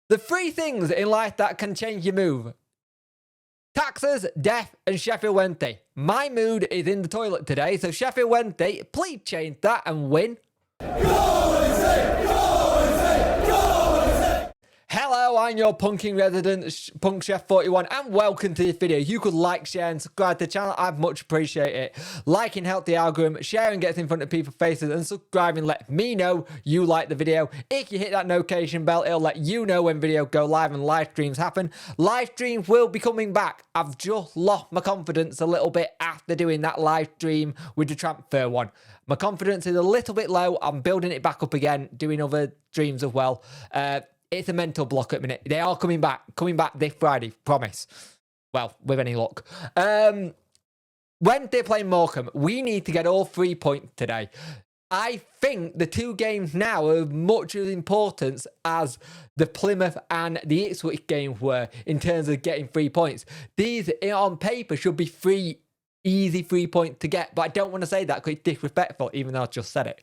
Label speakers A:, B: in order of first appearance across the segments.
A: The three things in life that can change your mood. Taxes, death, and Sheffield Wednesday. My mood is in the toilet today, so Sheffield Wednesday, please change that and win. Hello, I'm your punking resident, Punk Chef 41, and welcome to this video. You could like, share, and subscribe to the channel. I'd much appreciate it. Liking helps the algorithm, sharing gets in front of people's faces, and subscribing let me know you like the video. If you hit that notification bell, it'll let you know when videos go live and live streams happen. Live streams will be coming back. I've just lost my confidence a little bit after doing that live stream with the transfer one. My confidence is a little bit low. I'm building it back up again, doing other streams as well. It's a mental block at the minute. They are coming back this Friday, promise. Well, with any luck. When they're playing Morecambe, we need to get all 3 points today. I think the two games now are much as important as the Plymouth and the Ipswich games were in terms of getting 3 points. These, on paper, should be easy 3 points to get, but I don't want to say that because it's disrespectful, even though I just said it.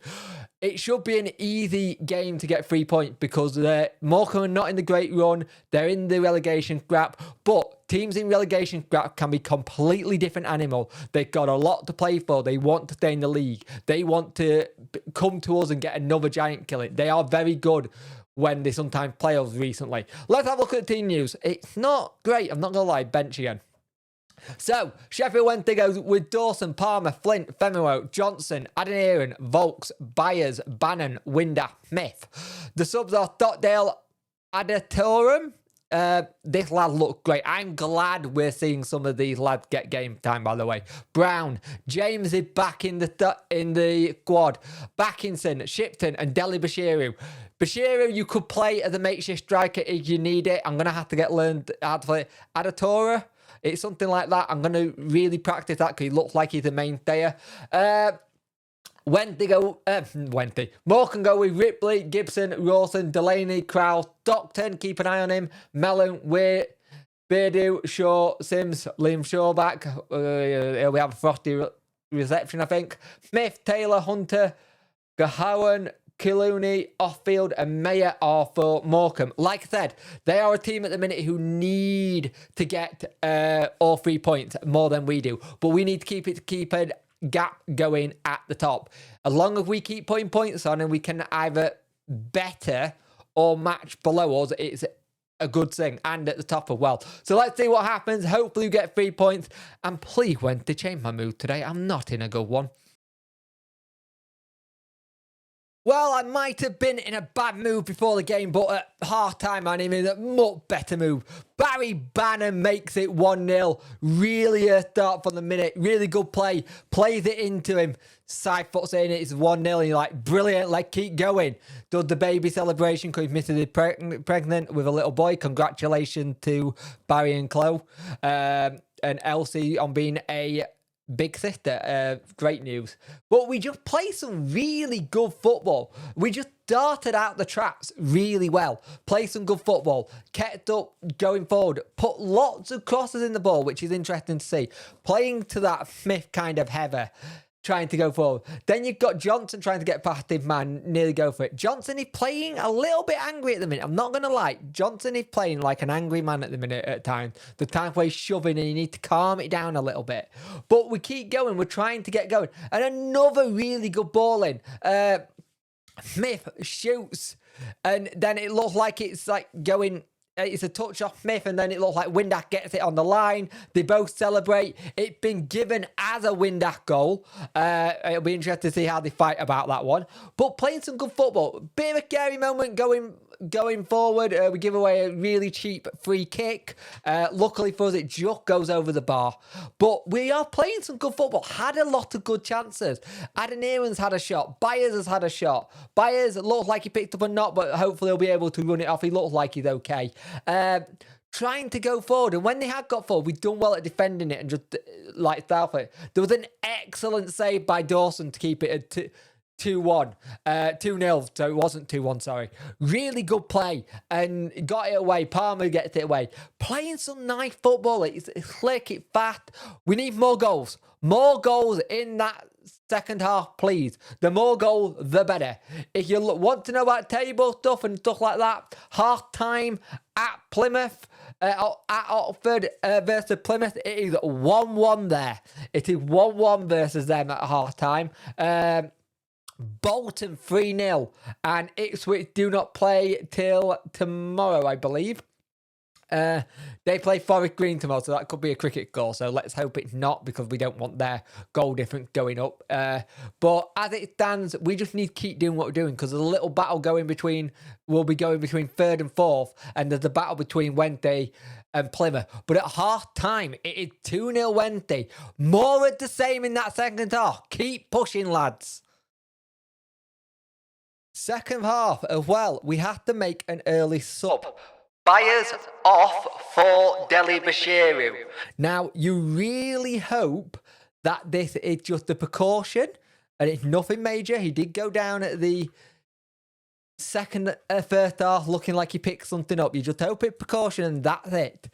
A: It should be an easy game to get 3 points because Morecambe are not in the great run. They're in the relegation scrap, but teams in relegation scrap can be completely different animal. They've got a lot to play for. They want to stay in the league. They want to come to us and get another giant killing. They are very good when they sometimes play us recently. Let's have a look at the team news. It's not great. I'm not going to lie. Bench again. So, Sheffield Wednesday goes with Dawson, Palmer, Flint, Femero, Johnson, Adeniran, Volks, Byers, Bannon, Winder, Smith. The subs are Stockdale, Adetorum. This lad looks great. I'm glad we're seeing some of these lads get game time, by the way. Brown, James is back in the squad. Backinson, Shipton, and Deli Bashiru. Bashiru, you could play as a makeshift striker if you need it. I'm going to have to learn how to play Adetora. It's something like that. I'm going to really practice that because he looks like he's the main player. Morecambe go with Ripley, Gibson, Rawson, Delaney, Krause, Stockton. Keep an eye on him. Mellon, Weir, Beardew, Shaw, Sims, Liam Shaw back. We have a frosty reception, I think. Smith, Taylor, Hunter, Gahowan, Killooney, Offfield, and Mayer are for Morecambe. Like I said, they are a team at the minute who need to get all 3 points more than we do. But we need to keep a gap going at the top. As long as we keep putting points on and we can either better or match below us, it's a good thing. And at the top as well. So let's see what happens. Hopefully we get 3 points. And please, when to change my mood today, I'm not in a good one. Well, I might have been in a bad mood before the game, but at half-time, I'm in a much better mood. Barry Bannon makes it 1-0. Really a start from the minute. Really good play. Plays it into him. Side foot's in it. It's 1-0. And you're like, brilliant. Like, keep going. Does the baby celebration because Mrs. is pregnant with a little boy. Congratulations to Barry and Chloe. And Elsie on being a big sister. Great news. But we just played some really good football. We just darted out the traps really well. Played some good football. Kept up going forward. Put lots of crosses in the ball, which is interesting to see. Playing to that Smith kind of header. Trying to go forward. Then you've got Johnson trying to get past him, man. Nearly go for it. Johnson is playing a little bit angry at the minute. I'm not going to lie. Johnson is playing like an angry man at the minute at times. The time where he's shoving and you need to calm it down a little bit. But we keep going. We're trying to get going. And another really good ball in. Smith shoots. And then it looks like it's like going... It's a touch off Smith, and then it looks like Windass gets it on the line. They both celebrate. It's been given as a Windass goal. It'll be interesting to see how they fight about that one. But playing some good football. Bit of a scary moment going forward. We give away a really cheap free kick. Luckily for us, it just goes over the bar. But we are playing some good football. Had a lot of good chances. Adeniran's had a shot. Byers has had a shot. Byers looks like he picked up a knot, but hopefully he'll be able to run it off. He looks like he's okay. Trying to go forward, and when they had got forward, we've done well at defending it and just like Southwick. There was an excellent save by Dawson to keep it at 2-1, 2-0, so it wasn't 2-1, sorry. Really good play, and got it away. Palmer gets it away. Playing some nice football. It's slick, it's fast. We need more goals. More goals in that second half, please. The more goal, the better. If you want to know about table stuff and stuff like that, half time at Plymouth, at Oxford versus Plymouth, it is 1-1 there. It is 1-1 versus them at half time. Bolton 3-0, and Ipswich do not play till tomorrow, I believe. They play Forest Green tomorrow, so that could be a cricket goal. So let's hope it's not, because we don't want their goal difference going up. But as it stands, we just need to keep doing what we're doing, because there's a little battle going between. We'll be going between third and fourth, and there's a battle between Wednesday and Plymouth. But at half time, it is 2-0 Wednesday. More of the same in that second half. Keep pushing, lads. Second half as well, we have to make an early sub. Buyers off for Deli Bashiru. Now, you really hope that this is just a precaution and it's nothing major. He did go down at the first half looking like he picked something up. You just hope it's precaution and that's it.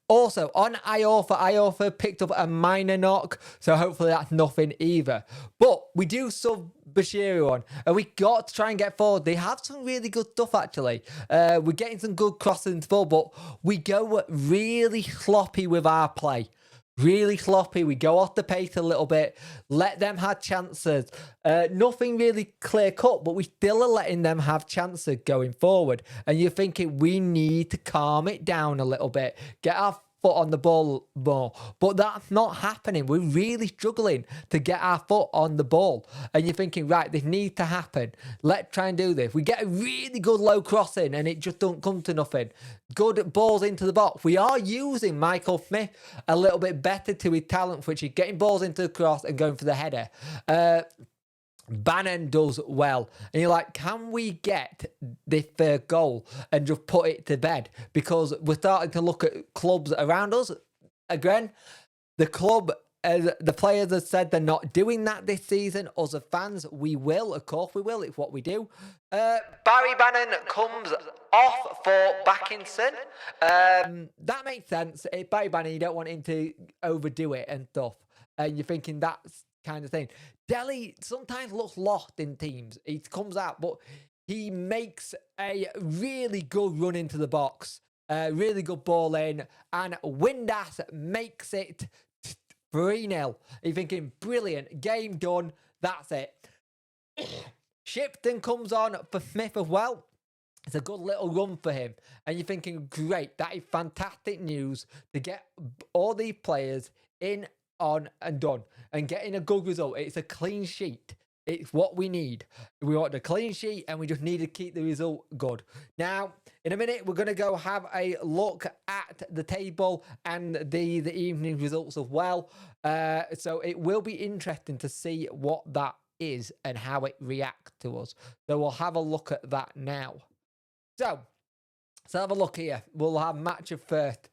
A: Also, on Iorfa picked up a minor knock, so hopefully that's nothing either. But we do sub Bashiru on, and we got to try and get forward. They have some really good stuff, actually. We're getting some good crossings forward, but we go really sloppy with our play. Really sloppy. We go off the pace a little bit, let them have chances. Nothing really clear cut, but we still are letting them have chances going forward. And you're thinking we need to calm it down a little bit, get our foot on the ball more. But that's not happening. We're really struggling to get our foot on the ball. And you're thinking, right, this needs to happen. Let's try and do this. We get a really good low crossing and it just don't come to nothing. Good balls into the box. We are using Michael Smith a little bit better to his talent, which is getting balls into the cross and going for the header. Bannon does well. And you're like, can we get this third goal and just put it to bed? Because we're starting to look at clubs around us. Again, the club, the players have said they're not doing that this season. Us as fans, we will. Of course we will. It's what we do. Barry Bannon comes off for Backinson. That makes sense. Barry Bannon, you don't want him to overdo it and stuff. And you're thinking that's kind of thing. Deli sometimes looks lost in teams. He comes out, but he makes a really good run into the box. Really good ball in. And Windass makes it 3-0. You're thinking, brilliant. Game done. That's it. Shipton comes on for Smith as well. It's a good little run for him. And you're thinking, great. That is fantastic news to get all these players in, on and done and getting a good result. It's a clean sheet. It's what we need. We want a clean sheet and we just need to keep the result good. Now, in a minute, we're going to go have a look at the table and the evening results as well. So it will be interesting to see what that is and how it reacts to us. So we'll have a look at that now. So let's have a look here. We'll have match of first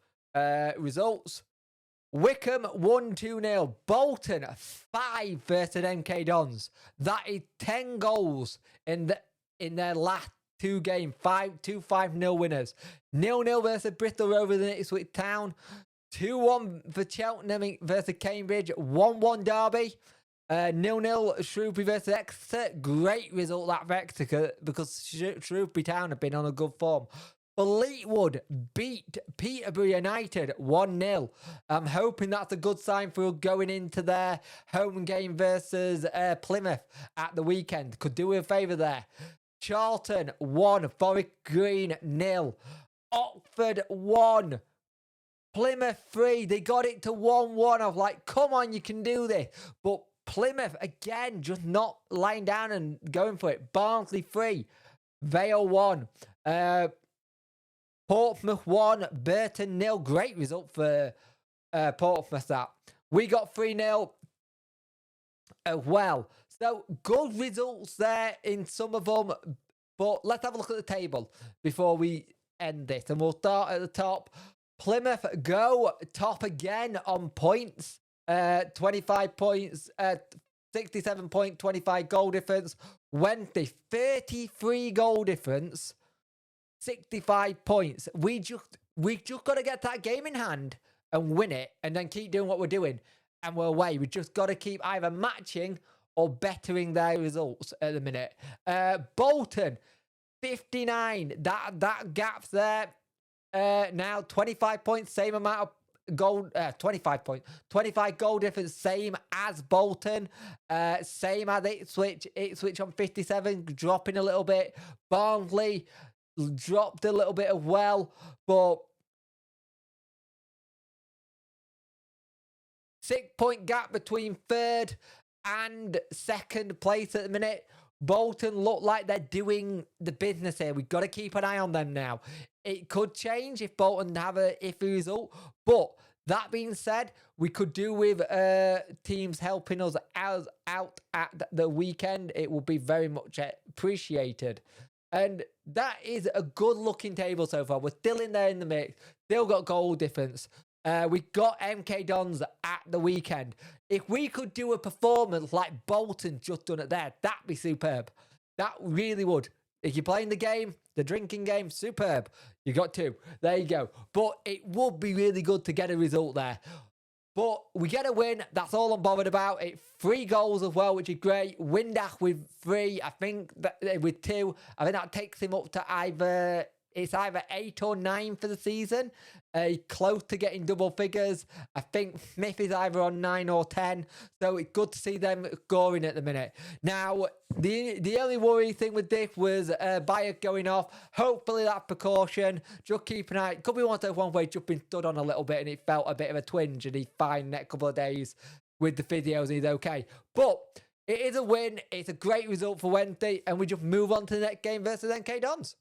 A: results. Wickham 1-2-0. Bolton 5 versus MK Dons. That is 10 goals in their last two games. 5-0 winners. 0-0 versus Bristol Rovers and Ipswich Town. 2-1 for Cheltenham versus Cambridge. 1-1 Derby. 0-0 Shrewsbury versus Exeter. Great result that for Exeter because Shrewsbury Town have been on a good form. Fleetwood beat Peterborough United 1-0. I'm hoping that's a good sign for us going into their home game versus Plymouth at the weekend. Could do a favour there. Charlton 1, Forest Green 0. Oxford 1, Plymouth 3. They got it to 1-1. I was like, come on, you can do this. But Plymouth, again, just not lying down and going for it. Barnsley 3, Vale 1. Portsmouth 1, Burton 0. Great result for Portsmouth that. We got 3-0 as well. So good results there in some of them. But let's have a look at the table before we end this. And we'll start at the top. Plymouth go top again on points. 25 points. 67 point, 25 goal difference. Wednesday, 33 goal difference. 65 points. We just got to get that game in hand and win it and then keep doing what we're doing and we're away. We just got to keep either matching or bettering their results at the minute. Bolton, 59. That gap's there. Now 25 points, same amount of goal, 25 points, 25 goal difference, same as Bolton, same as Ipswich on 57, dropping a little bit. Barnsley dropped a little bit as well, but 6-point gap between third and second place at the minute. Bolton look like they're doing the business here. We've got to keep an eye on them now. It could change if Bolton have a iffy result. But that being said, we could do with teams helping us out at the weekend. It will be very much appreciated. And that is a good looking table so far. We're still in there in the mix. Still got goal difference. We got MK Dons at the weekend. If we could do a performance like Bolton just done it there, that'd be superb. That really would. If you're playing the game, the drinking game, superb. You got 2. There you go. But it would be really good to get a result there. But we get a win. That's all I'm bothered about. 3 goals as well, which is great. Windass with 3. I think that with 2. I think that takes him up to either 8 or 9 for the season. Close to getting double figures. I think Smith is either on 9 or 10. So it's good to see them scoring at the minute. Now, the only worry thing with this was Bayer going off. Hopefully that's precaution. Just keep an eye. Could be one of those ones where he's just been stood on a little bit and it felt a bit of a twinge and he's fine next couple of days with the physios and he's okay. But it is a win. It's a great result for Wednesday and we just move on to the next game versus MK Dons.